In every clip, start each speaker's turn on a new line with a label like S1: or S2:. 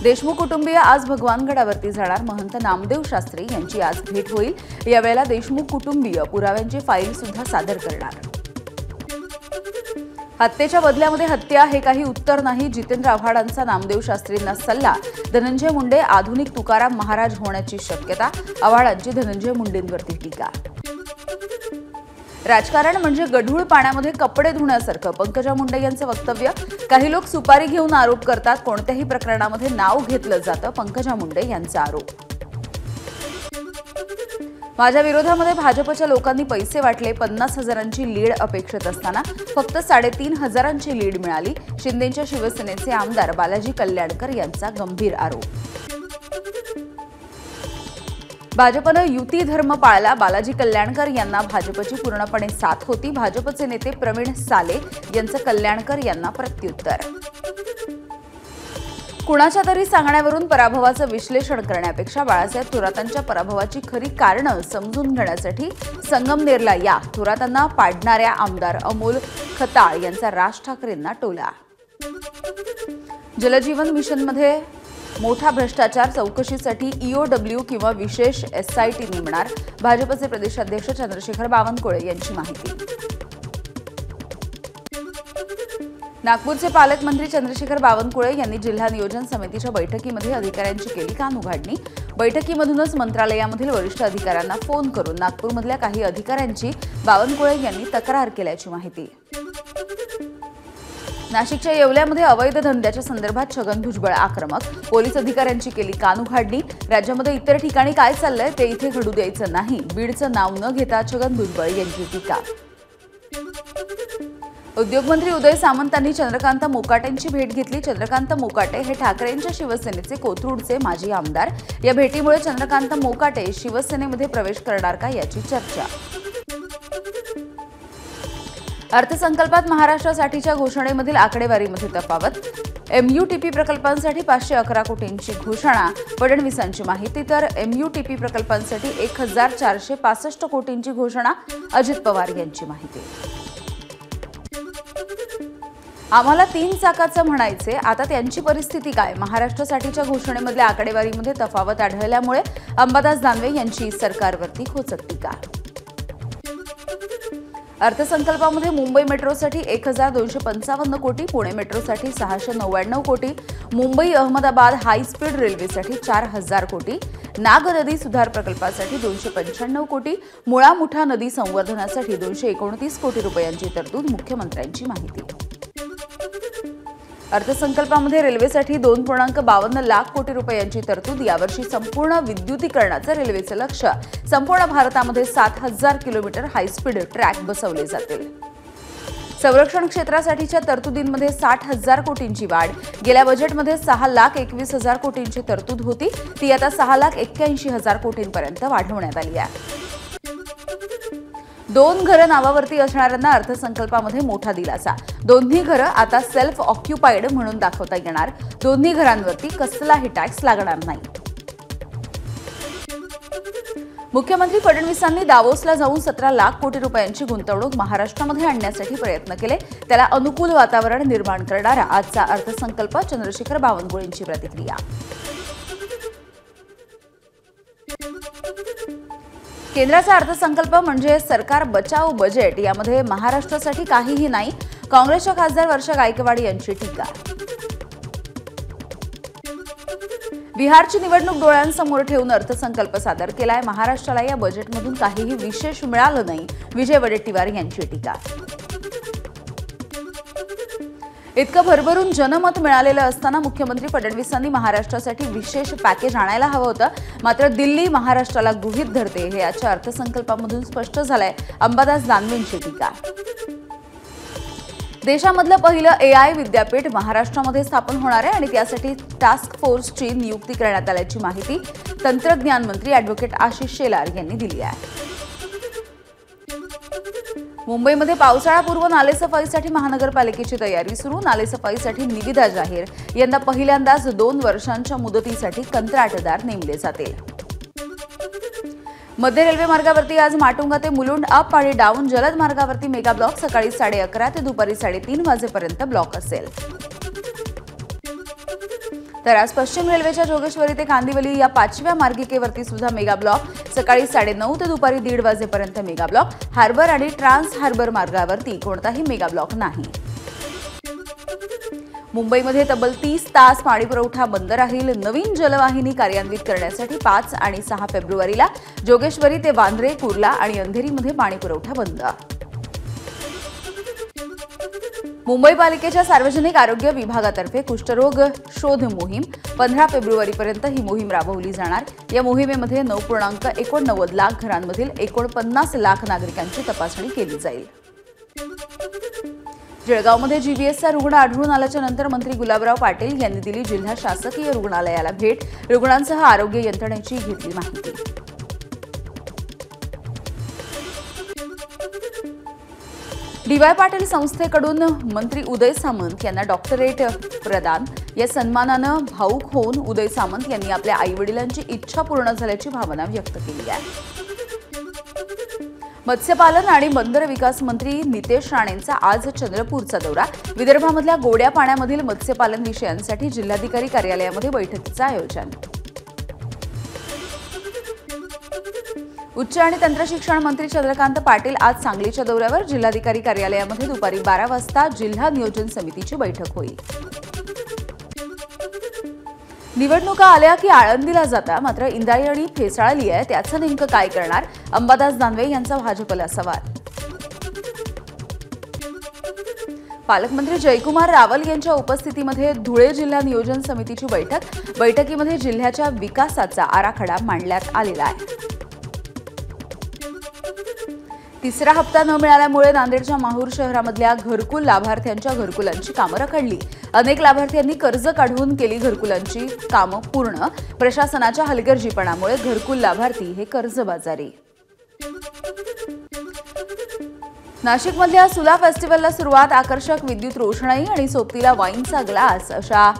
S1: देशमुख कुटुंबीय आज भगवानगडावरती जाणार. महंत नामदेव शास्त्री यांची आज भेट होईल. यावेळेला देशमुख कुटुंबीय पुराव्यांची फाईल सुद्धा सादर करणार. हत्येच्या बदल्यामध्ये हत्या हे काही उत्तर नाही. जितेंद्र आव्हाडांचा नामदेव शास्त्रींना सल्ला. धनंजय मुंडे आधुनिक तुकाराम महाराज होण्याची शक्यता. आव्हाडांची धनंजय मुंडेंवरती टीका. राजकारण म्हणजे गढूळ पाण्यामध्ये कपडे धुण्यासारखं. पंकजा मुंडे यांचं वक्तव्य. काही लोक सुपारी घेऊन आरोप करतात. कोणत्याही प्रकरणामध्ये नाव घेतलं जातं. पंकजा मुंडे यांचा आरोप. माझ्या विरोधामध्ये भाजपच्या लोकांनी पैसे वाटले. 50,000ची लीड अपेक्षित असताना फक्त 3,500ची लीड मिळाली. शिंदेच्या शिवसेनेचे आमदार बालाजी कल्याणकर यांचा गंभीर आरोप. भाजपनं युती धर्म पाळला. बालाजी कल्याणकर यांना भाजपची पूर्णपणे साथ होती. भाजपचे नेते प्रवीण साले यांचं कल्याणकर यांना प्रत्युत्तर. कुणाच्या तरी सांगण्यावरून पराभवाचं विश्लेषण करण्यापेक्षा बाळासाहेब थोरातांच्या पराभवाची खरी कारणं समजून घेण्यासाठी संगमनेरला या. थोरातांना पाडणाऱ्या आमदार अमोल खताळ यांचा राज ठाकरेंना टोला. जलजीवन मिशनमध्ये मोठा भ्रष्टाचार. चौकशीसाठी ईओडब्ल्यू किंवा विशेष एसआयटी नेमणार. भाजपचे प्रदेशाध्यक्ष चंद्रशेखर बावनकुळे यांची माहिती. नागपूरचे पालकमंत्री चंद्रशेखर बावनकुळे यांनी जिल्हा नियोजन समितीच्या बैठकीमध्ये अधिकाऱ्यांची केली कानउघाडणी. बैठकीमधूनच मंत्रालयामधील वरिष्ठ अधिकाऱ्यांना फोन करून नागपूरमधल्या काही अधिकाऱ्यांची बावनकुळे यांनी तक्रार केल्याची माहिती. नाशिकच्या येवल्यामध्ये अवैध धंद्याच्या संदर्भात छगन भुजबळ आक्रमक. पोलीस अधिकाऱ्यांची केली कानउघाडणी. राज्यामध्ये इतर ठिकाणी काय चाललंय ते इथे घडू द्यायचं नाही. बीडचं नाव न घेता छगन भुजबळ यांची टीका. उद्योगमंत्री उदय सामंतांनी चंद्रकांत मोकाटेंची भेट घेतली. चंद्रकांत मोकाटे हे ठाकरेंच्या शिवसेनेचे कोथरूडचे माजी आमदार. या भेटीमुळे चंद्रकांत मोकाटे शिवसेनेमध्ये प्रवेश करणार का याची चर्चा. अर्थसंकल्पात महाराष्ट्रासाठीच्या घोषणेमधील आकडेवारीमध्ये तफावत. एमयूटीपी प्रकल्पांसाठी 511 कोटींची घोषणा. फडणवीसांची माहिती. तर एमयूटीपी प्रकल्पांसाठी 1,465 कोटींची घोषणा. अजित पवार यांची माहिती. आम्हाला 3 चाकाचं म्हणायचे, आता त्यांची परिस्थिती काय. महाराष्ट्रासाठीच्या घोषणेमधल्या आकडेवारीमध्ये तफावत आढळल्यामुळे अंबादास दानवे यांची सरकारवरती खोचक टीका. अर्थसंकल्पामध्ये मुंबई मेट्रोसाठी 1,255 कोटी. पुणे मेट्रोसाठी 699 कोटी. मुंबई अहमदाबाद हायस्पीड रेल्वेसाठी 4,000 कोटी. नाग नदी सुधार प्रकल्पासाठी 295 कोटी. मुळा मुठा नदी संवर्धनासाठी 229 कोटी रुपयांची तरतूद. मुख्यमंत्र्यांची माहिती. अर्थसंकल्पामध्ये रेल्वेसाठी 2.52 लाख कोटी रुपयांची तरतूद. यावर्षी संपूर्ण विद्युतीकरणाचं रेल्वेचं लक्ष्य. संपूर्ण भारतामध्ये 7,000 किलोमीटर हायस्पीड ट्रॅक बसवले जातील. संरक्षण क्षेत्रासाठीच्या तरतुदींमध्ये 60,000 कोटींची वाढ. गेल्या बजेटमध्ये 6,21,000 कोटींची तरतूद होती. ती आता 6,81,000 कोटींपर्यंत वाढवण्यात आली आहे. 2 घरं नावावरती असणाऱ्यांना अर्थसंकल्पामध्ये मोठा दिलासा. दोन्ही घरं आता सेल्फ ऑक्युपाईड म्हणून दाखवता येणार. दोन्ही घरांवरती कसलाही टॅक्स लागणार नाही. मुख्यमंत्री फडणवीसांनी दावोसला जाऊन 17 लाख कोटी रुपयांची गुंतवणूक महाराष्ट्रामध्ये आणण्यासाठी प्रयत्न केले. त्याला अनुकूल वातावरण निर्माण करणारा आजचा अर्थसंकल्प. चंद्रशेखर बावनकुळेंची प्रतिक्रिया. केंद्राचा अर्थसंकल्प म्हणजे सरकार बचाव बजेट. यामध्ये महाराष्ट्रासाठी काहीही नाही. काँग्रेसच्या खासदार वर्षा गायकवाड यांची टीका. बिहारची निवडणूक डोळ्यांसमोर ठेवून अर्थसंकल्प सादर केलाय. महाराष्ट्राला या बजेटमधून काहीही विशेष मिळालं नाही. विजय वडेट्टीवार यांची टीका. इतकं भरभरून जनमत मिळालेलं असताना मुख्यमंत्री फडणवीसांनी महाराष्ट्रासाठी विशेष पॅकेज आणायला हवं होतं. मात्र दिल्ली महाराष्ट्राला गृहीत धरते हे याच्या अर्थसंकल्पामधून स्पष्ट झालंय. अंबादास दानवेंची टीका. देशामधलं पहिलं AI विद्यापीठ महाराष्ट्रामध्ये स्थापन होणार आहे आणि त्यासाठी टास्क फोर्सची नियुक्ती करण्यात आल्याची माहिती तंत्रज्ञान मंत्री ॲडव्होकेट आशिष शेलार यांनी दिली आहे. मुंबईमध्ये पावसाळापूर्व नालेसफाईसाठी महानगरपालिकेची तयारी सुरू. नालेसफाईसाठी निविदा जाहीर. यंदा पहिल्यांदाच 2 वर्षांच्या मुदतीसाठी कंत्राटदार नेमले जातील. मध्य रेल्वे मार्गावरती आज माटुंगा ते मुलुंड अप आणि डाऊन जलद मार्गावरती मेगा ब्लॉक. सकाळी 11:30 ते दुपारी 3:30 वाजेपर्यंत ब्लॉक असेल. तर आज पश्चिम रेल्वेच्या जोगेश्वरी ते कांदिवली या 5व्या मार्गिकेवरती सुद्धा मेगा ब्लॉक, सकाळी 9:30 ते दुपारी 1:30 वाजेपर्यंत मेगा ब्लॉक. हार्बर आणि ट्रान्स हार्बर मार्गावरती कोणताही मेगा ब्लॉक नाही. मुंबईमध्ये तब्बल 30 तास पाणीपुरवठा बंद राहील. नवीन जलवाहिनी कार्यान्वित करण्यासाठी 5 आणि 6 फेब्रुवारीला जोगेश्वरी ते वांद्रे, कुर्ला आणि अंधेरीमध्ये पाणीपुरवठा बंद. मुंबई पालिकेच्या सार्वजनिक आरोग्य विभागातर्फे कुष्ठरोग शोध मोहीम 15 फेब्रुवारीपर्यंत ही मोहीम राबवली जाणार. या मोहिमेमध्ये 9.89 लाख घरांमधील 49 लाख नागरिकांची तपासणी केली जाईल. जळगावमध्ये जीबीएसचा रुग्ण आढळून आल्याच्या नंतर मंत्री गुलाबराव पाटील यांनी दिली जिल्हा शासकीय रुग्णालयाला भेट. रुग्णांसह आरोग्य यंत्रणेची घेतली माहिती. डी.वाय. पाटील संस्थेकडून मंत्री उदय सामंत यांना डॉक्टरेट प्रदान. या सन्मानानं भावूक होऊन उदय सामंत यांनी आपल्या आईवडिलांची इच्छा पूर्ण झाल्याची भावना व्यक्त केली आहे. मत्स्यपालन आणि बंदर विकास मंत्री नितेश राणेंचा आज चंद्रपूरचा दौरा. विदर्भामधल्या गोड्या पाण्यामधील मत्स्यपालन विषयांसाठी जिल्हाधिकारी कार्यालयामध्ये बैठकीचं आयोजन. उच्च आणि तंत्रशिक्षण मंत्री चंद्रकांत पाटील आज सांगलीच्या दौऱ्यावर. जिल्हाधिकारी कार्यालयामध्ये दुपारी 12 वाजता जिल्हा नियोजन समितीची बैठक होईल. निवडणुका आल्या की आळंदीला जाता, मात्र इंद्रायणी फेसाळली आहे, त्याचं नेमकं काय करणार? अंबादास दानवे यांचा भाजपला सवाल. पालकमंत्री जयकुमार रावल यांच्या उपस्थितीमध्ये धुळे जिल्हा नियोजन समितीची बैठक. बैठकीमध्ये जिल्ह्याच्या विकासाचा आराखडा मांडण्यात आलेला आहे. तिसरा हप्ता न मिळाल्यामुळे नांदेडच्या माहूर शहरामधल्या घरकुल लाभार्थ्यांच्या घरकुलांची कामं रखडली. अनेक लाभार्थ्यांनी कर्ज काढून केली घरकुलांची कामं पूर्ण. प्रशासनाच्या हलगर्जीपणामुळे घरकुल लाभार्थी हे कर्जबाजारी. नाशिकमधल्या सुला फेस्टिव्हलला सुरुवात. आकर्षक विद्युत रोषणाई आणि सोबतीला वाईनचा ग्लास अशा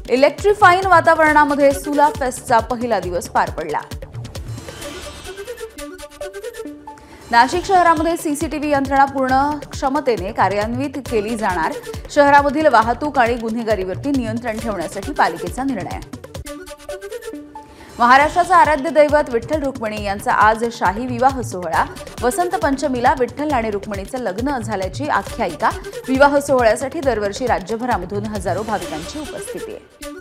S1: इलेक्ट्रिफाईन वातावरणामध्ये सुला फेस्टचा पहिला दिवस पार पडला. नाशिक शहरामध्ये सीसीटीव्ही यंत्रणा पूर्ण क्षमतेने कार्यान्वित केली जाणार. शहरामधील वाहतूक आणि गुन्हेगारीवरती नियंत्रण ठेवण्यासाठी पालिकेचा निर्णय. महाराष्ट्राचं आराध्य दैवत विठ्ठल रुक्मिणी यांचा आज शाही विवाह सोहळा. वसंत पंचमीला विठ्ठल आणि रुक्मिणीचं लग्न झाल्याची आख्यायिका. विवाह सोहळ्यासाठी दरवर्षी राज्यभरामधून हजारो भाविकांची उपस्थिती आहे.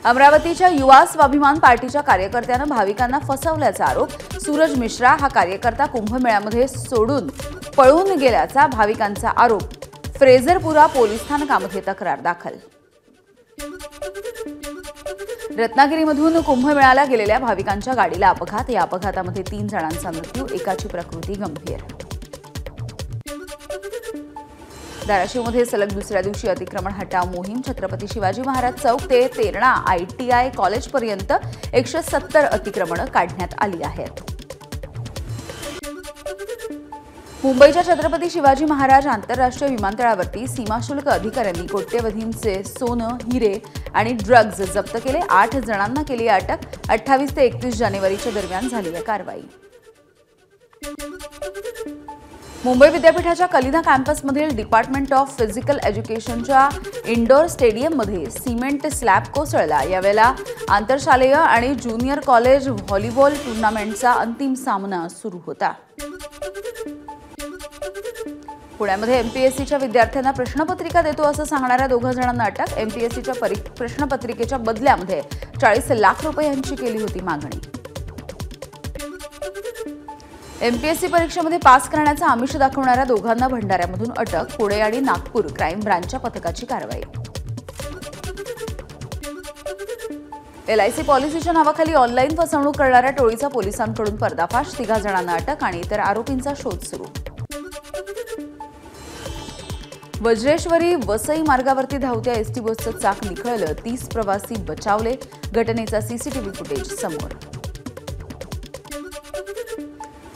S1: अमरावतीच्या युवा स्वाभिमान पार्टीच्या कार्यकर्त्यानं भाविकांना फसवल्याचा आरोप. सूरज मिश्रा हा कार्यकर्ता कुंभमेळ्यामध्ये सोडून पळून गेल्याचा भाविकांचा आरोप. फ्रेझरपुरा पोलीस स्थानकामध्ये तक्रार दाखल. रत्नागिरीमधून कुंभमेळ्याला गेलेल्या भाविकांच्या गाडीला अपघात. या अपघातामध्ये 3 जणांचा मृत्यू, एकाची प्रकृती गंभीर. धाराशिवमध्ये सलग दुसऱ्या दिवशी अतिक्रमण हटाव मोहीम. छत्रपती शिवाजी महाराज चौक ते तेरणा ITI कॉलेजपर्यंत 170 अतिक्रमणं काढण्यात आली आहेत. मुंबईच्या छत्रपती शिवाजी महाराज आंतरराष्ट्रीय विमानतळावरती सीमाशुल्क अधिकाऱ्यांनी कोट्यवधींचे सोनं, हिरे आणि ड्रग्ज जप्त केले. 8 जणांना केली अटक. 28 ते 31 जानेवारीच्या दरम्यान झाली आहे कारवाई. मुंबई विद्यापीठाच्या कलिना कॅम्पसमधील डिपार्टमेंट ऑफ फिजिकल एज्युकेशनच्या इंडोर स्टेडियममध्ये सिमेंट स्लॅब कोसळला. यावेळेला आंतरशालेय आणि ज्युनियर कॉलेज व्हॉलीबॉल टुर्नामेंटचा अंतिम सामना सुरू होता. पुण्यामध्ये एमपीएससीच्या विद्यार्थ्यांना प्रश्नपत्रिका देतो असं सांगणाऱ्या 2 जणांना अटक. एमपीएससीच्या प्रश्नपत्रिकेच्या बदल्यामध्ये 40 लाख रुपयांची केली होती मागणी. एमपीएससी परीक्षेमध्ये पास करण्याचं आमिष दाखवणाऱ्या 2 भंडाऱ्यामधून अटक. पुणे आणि नागपूर क्राईम ब्रांचच्या पथकाची कारवाई. LIC पॉलिसीच्या नावाखाली ऑनलाईन फसवणूक करणाऱ्या टोळीचा पोलिसांकडून पर्दाफाश. 3 जणांना अटक आणि इतर आरोपींचा शोध सुरू. वज्रेश्वरी वसई मार्गावरती धावत्या एसटी बसचं चाक निखळलं. 30 प्रवासी बचावले. घटनेचा सीसीटीव्ही फुटेज समोर.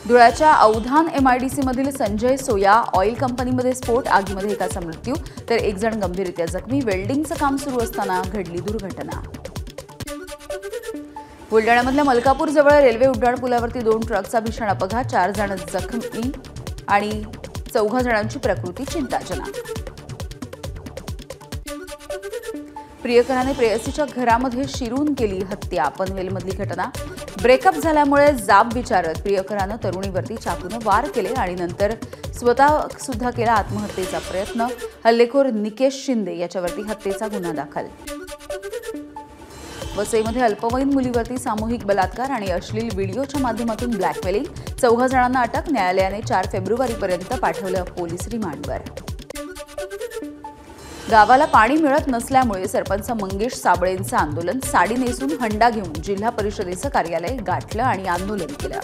S1: धुळ्याच्या अवधान MIDC मधील संजय सोया ऑइल कंपनीमध्ये स्फोट. आगीमध्ये एकाचा मृत्यू तर 1 जण गंभीररित्या जखमी. वेल्डिंगचं काम सुरू असताना घडली दुर्घटना. बुलडाण्यामधल्या मलकापूर जवळ रेल्वे उड्डाणपुलावरती 2 ट्रकचा भीषण अपघात. 4 जण जखमी आणि 14 जणांची प्रकृती चिंताजनक. प्रियकराने प्रेयसीच्या घरामध्ये शिरून केली हत्या. पनवेलमधली घटना. ब्रेकअप झाल्यामुळे जाब विचारत प्रियकरानं तरुणीवरती चाकूने वार केले आणि नंतर स्वतः सुद्धा केला आत्महत्येचा प्रयत्न. हल्लेखोर निकेश शिंदे याच्यावरती हत्येचा गुन्हा दाखल. वसईमध्ये अल्पवयीन मुलीवरती सामूहिक बलात्कार आणि अश्लील व्हिडिओच्या माध्यमातून ब्लॅकमेलिंग. 14 जणांना अटक. न्यायालयाने 4 फेब्रुवारीपर्यंत पाठवलं पोलीस रिमांडवर. गावाला पाणी मिळत नसल्यामुळे सरपंच मंगेश साबळेंचं आंदोलन. साडी नेसून हंडा घेऊन जिल्हा परिषदेचं कार्यालय गाठलं आणि आंदोलन केलं.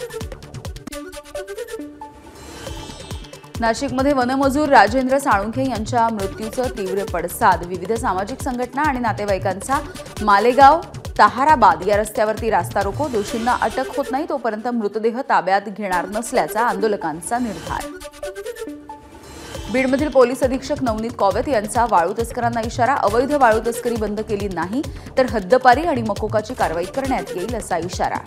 S1: नाशिकमध्ये वनमजूर राजेंद्र साळुंखे यांच्या मृत्यूचं तीव्र पडसाद. विविध सामाजिक संघटना आणि नातेवाईकांचा मालेगाव ताहाराबाद या रस्त्यावरती रास्ता रोको. दोषींना अटक होत नाही तोपर्यंत मृतदेह ताब्यात घेणार नसल्याचा आंदोलकांचा निर्धार. बीडमधील पोलीस अधीक्षक नवनीत कौवत यांचा वाळू तस्करांना इशारा. अवैध वाळू तस्करी बंद केली नाही तर हद्दपारी आणि मकोकाची कारवाई करण्यात येईल असा इशारा.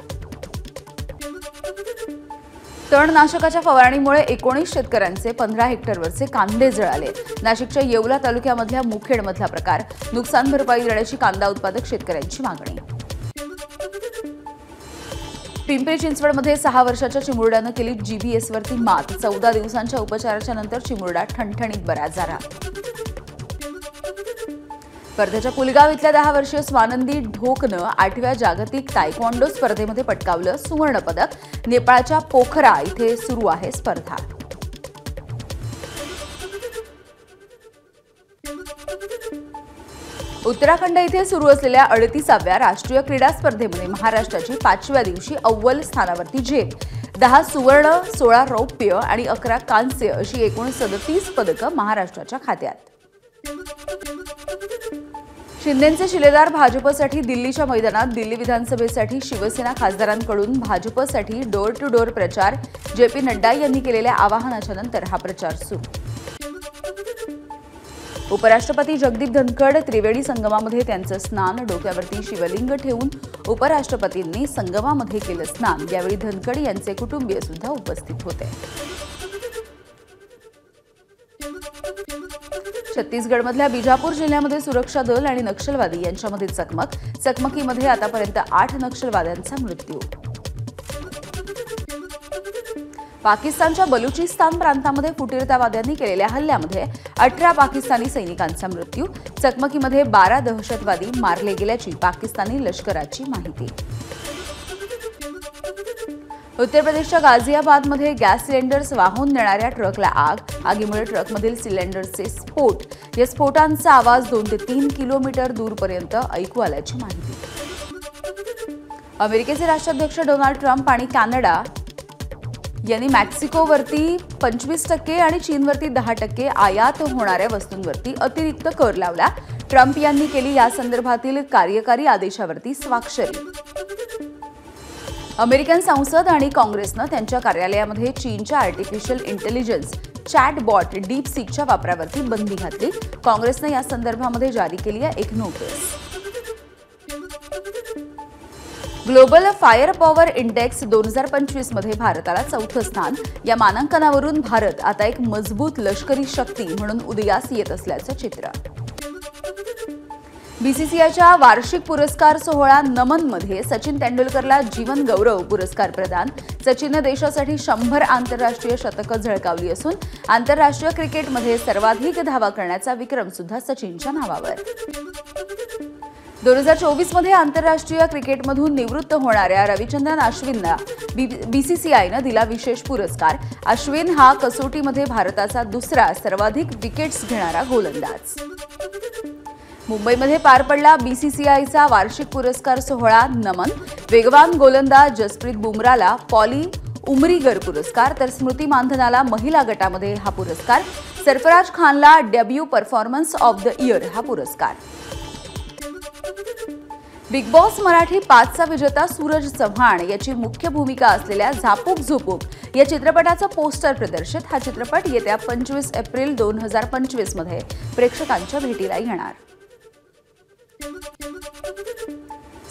S1: तणनाशकाच्या फवारणीमुळे 19 शेतकऱ्यांचे 15 हेक्टरवरचे कांदे जळाले. नाशिकच्या येवला तालुक्यामधल्या मुखेडमधला प्रकार. नुकसान भरपाई देण्याची कांदा उत्पादक शेतकऱ्यांची मागणी. पिंपरी चिंचवडमध्ये 6 वर्षाच्या चिमुरड्यानं केली जीबीएसवरती मात. 14 दिवसांच्या उपचाराच्या नंतर चिमुरडा ठणठणीत बरा झाला. वर्ध्याच्या पुलगाव इथल्या 10 वर्षीय स्वानंदी ढोकनं 8व्या जागतिक तायक्वांडो स्पर्धेमध्ये पटकावलं सुवर्णपदक. नेपाळच्या पोखरा इथे सुरू आहे स्पर्धा. उत्तराखंड इथे सुरू असलेल्या 38व्या राष्ट्रीय क्रीडा स्पर्धेमध्ये महाराष्ट्राची 5व्या दिवशी अव्वल स्थानावरती झेप. 10 सुवर्ण, 16 रौप्य आणि 11 कांस्य अशी एकूण 37 पदकं महाराष्ट्राच्या खात्यात. शिंदेंचे शिलेदार भाजपसाठी दिल्लीच्या मैदानात. दिल्ली विधानसभेसाठी शिवसेना खासदारांकडून भाजपसाठी डोर टू डोर प्रचार. जे.पी. नड्डा यांनी केलेल्या आवाहनाच्या नंतर हा प्रचार सुरू. उपराष्ट्रपती जगदीप धनखड त्रिवेणी संगमामध्ये त्यांचं स्नान. डोक्यावरती शिवलिंग ठेवून उपराष्ट्रपतींनी संगमामध्ये केलं स्नान. यावेळी धनखड यांचे कुटुंबीय सुद्धा उपस्थित होते. छत्तीसगडमधल्या बिजापूर जिल्ह्यामध्ये सुरक्षा दल आणि नक्षलवादी यांच्यामध्ये चकमक. चकमकीमध्ये आतापर्यंत 8 नक्षलवाद्यांचा मृत्यू. पाकिस्तानच्या बलुचिस्तान प्रांतामध्ये फुटीरतावाद्यांनी केलेल्या हल्ल्यामध्ये 18 पाकिस्तानी सैनिकांचा मृत्यू. चकमकीमध्ये 12 दहशतवादी मारले गेल्याची पाकिस्तानी लष्कराची माहिती. उत्तर प्रदेशच्या गाझियाबादमध्ये गॅस सिलेंडर्स वाहून नेणाऱ्या ट्रकला आग. आगीमुळे ट्रकमधील सिलेंडरचे स्फोट. या स्फोटांचा आवाज 2 ते 3 किलोमीटर दूरपर्यंत ऐकू आल्याची माहिती. अमेरिकेचे राष्ट्राध्यक्ष डोनाल्ड ट्रम्प आणि कॅनडा यांनी मेक्सिकोवरती 25% आणि चीनवरती 10% आयात होणाऱ्या वस्तूंवरती अतिरिक्त कर लावला. ट्रम्प यांनी केली या संदर्भातील कार्यकारी आदेशावरती स्वाक्षरी. अमेरिकन संसद आणि काँग्रेसनं त्यांच्या कार्यालयामध्ये चीनच्या आर्टिफिशियल इंटेलिजन्स चॅटबॉट डीपसीकच्या वापरावरती बंदी घातली. काँग्रेसनं या संदर्भामध्ये जारी केली आहे एक notice. Global fire power index 2025 मध्ये भारताला 4थं स्थान. या मानांकनावरून भारत आता एक मजबूत लष्करी शक्ती म्हणून उदयास येत असल्याचं चित्र. बीसीसीआयच्या वार्षिक पुरस्कार सोहळा नमनमध्ये सचिन तेंडुलकरला जीवन गौरव पुरस्कार प्रदान. सचिनने देशासाठी 100 आंतरराष्ट्रीय शतकं झळकावली असून आंतरराष्ट्रीय क्रिकेटमध्ये सर्वाधिक धावा करण्याचा विक्रम सुद्धा सचिनच्या नावावर. 2024 मध्ये आंतरराष्ट्रीय क्रिकेटमधून निवृत्त होणाऱ्या रविचंद्रन अश्विनला बीसीसीआयनं दिला विशेष पुरस्कार. अश्विन हा कसोटीमध्ये भारताचा दुसरा सर्वाधिक विकेट्स घेणारा गोलंदाज. मुंबईमध्ये पार पडला बीसीसीआयचा वार्षिक पुरस्कार सोहळा नमन. वेगवान गोलंदाज जसप्रीत बुमराला पॉली उमरीगर पुरस्कार तर स्मृती मानधनाला महिला गटामध्ये हा पुरस्कार. सरफराज खानला debut performance of the year हा पुरस्कार. बिग बॉस मराठी 5चा विजेता सूरज चव्हाण याची मुख्य भूमिका असलेल्या झापूक झुपूक या चित्रपटाचं पोस्टर प्रदर्शित. हा चित्रपट येत्या 25 एप्रिल 2025 मध्ये प्रेक्षकांच्या भेटीला येणार.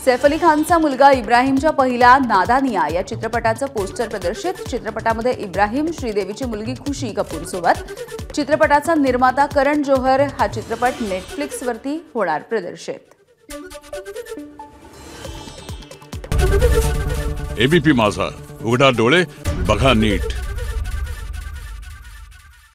S1: सैफ अली खानचा मुलगा इब्राहिमच्या पहिला नादानिया या चित्रपटाचं पोस्टर प्रदर्शित. चित्रपटामध्ये इब्राहिम श्रीदेवीची मुलगी खुशी कपूर सोबत. चित्रपटाचा निर्माता करण जोहर. हा चित्रपट नेटफ्लिक्सवरती होणार प्रदर्शित.
S2: एबीपी माझा, उघडा डोळे बघा नीट.